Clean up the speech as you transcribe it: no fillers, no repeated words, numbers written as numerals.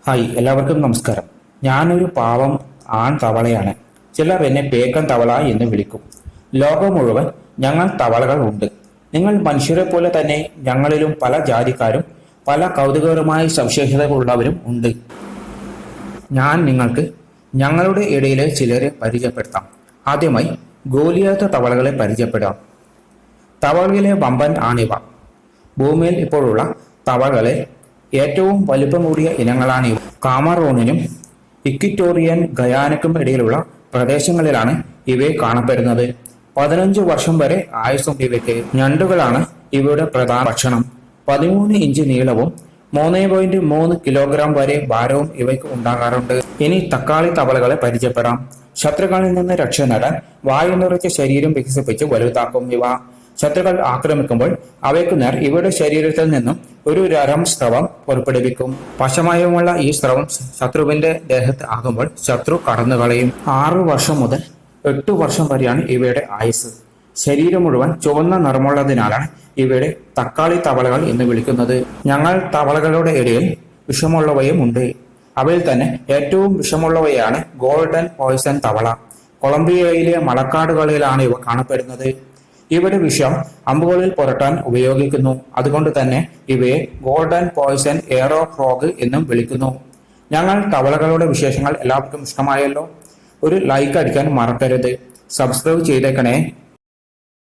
Hi, എല്ലാവർക്കും നമസ്കാരം. ഞാനൊരു പാവം ആൺ തവളയാണ്. ചിലർ എന്നെ പേക്കൻ തവള എന്ന് വിളിക്കും. ലോകം മുഴുവൻ ഞങ്ങൾ തവളകൾ ഉണ്ട്. നിങ്ങൾ മനുഷ്യരെ പോലെ തന്നെ ഞങ്ങളിലും പല ജാതിക്കാരും പല കൗതുകകരമായ സവിശേഷതകളുള്ളവരും ഉണ്ട്. ഞാൻ നിങ്ങൾക്ക് ഞങ്ങളുടെ ഇടയിലെ ചിലരെ പരിചയപ്പെടുത്താം. ആദ്യമായി ഗോലിയാത്ത തവളകളെ പരിചയപ്പെടാം. തവളയിലെ വമ്പൻ ആണിവ. ഭൂമിയിൽ ഇപ്പോഴുള്ള തവളകളെ ഏറ്റവും വലിപ്പം കൂടിയ ഇനങ്ങളാണിവ. കാമറൂണിനും ഇക്വിറ്റോറിയൻ ഗയാനയ്ക്കും ഇടയിലുള്ള പ്രദേശങ്ങളിലാണ് ഇവയെ കാണപ്പെടുന്നത്. 15 വർഷം വരെ ആയുസ്സുണ്ട് ഇവയ്ക്ക്. ഞണ്ടുകളാണ് ഇവയുടെ പ്രധാന ഭക്ഷണം. 13 ഇഞ്ച് നീളവും 3.3 കിലോഗ്രാം വരെ ഭാരവും ഇവയ്ക്ക് ഉണ്ടാകാറുണ്ട്. ഇനി തക്കാളി തവളകളെ പരിചയപ്പെടാം. ശത്രുക്കളിൽ നിന്ന് രക്ഷ നേടാൻ വായു നിറച്ച ശരീരം വികസിപ്പിച്ച് വലുതാക്കും ഇവ. ശത്രുക്കൾ ആക്രമിക്കുമ്പോൾ അവയ്ക്ക് നേർ ഇവയുടെ ശരീരത്തിൽ നിന്നും ഒരു രരം സ്രവം പുറപ്പെടുവിക്കും. പശമയമുള്ള ഈ സ്രവം ശത്രുവിന്റെ ദേഹത്ത് ആകുമ്പോൾ ശത്രു കടന്നുകളയും. 6 വർഷം മുതൽ 8 വർഷം വരെയാണ് ഇവയുടെ ആയുസ്. ശരീരം മുഴുവൻ ചുവന്ന നിറമുള്ളതിനാലാണ് ഇവയുടെ തക്കാളി തവളകൾ എന്ന് വിളിക്കുന്നത്. ഞങ്ങൾ തവളകളുടെ ഇടയിൽ വിഷമുള്ളവയും ഉണ്ട്. അവയിൽ തന്നെ ഏറ്റവും വിഷമുള്ളവയാണ് ഗോൾഡൻ പോയ്സൺ തവള. കൊളംബിയയിലെ മഴക്കാടുകളിലാണ് ഇവ കാണപ്പെടുന്നത്. ഇവയുടെ വിഷം അമ്പുകളിൽ പുരട്ടാൻ ഉപയോഗിക്കുന്നു. അതുകൊണ്ട് തന്നെ ഇവയെ ഗോൾഡൻ പോയ്സൺ എയറോ ഫ്രോഗ് എന്നും വിളിക്കുന്നു. ഞങ്ങൾ തവളകളുടെ വിശേഷങ്ങൾ എല്ലാവർക്കും ഇഷ്ടമായല്ലോ. ഒരു ലൈക്ക് അടിക്കാൻ മറക്കരുത്. സബ്സ്ക്രൈബ് ചെയ്തേക്കണേ.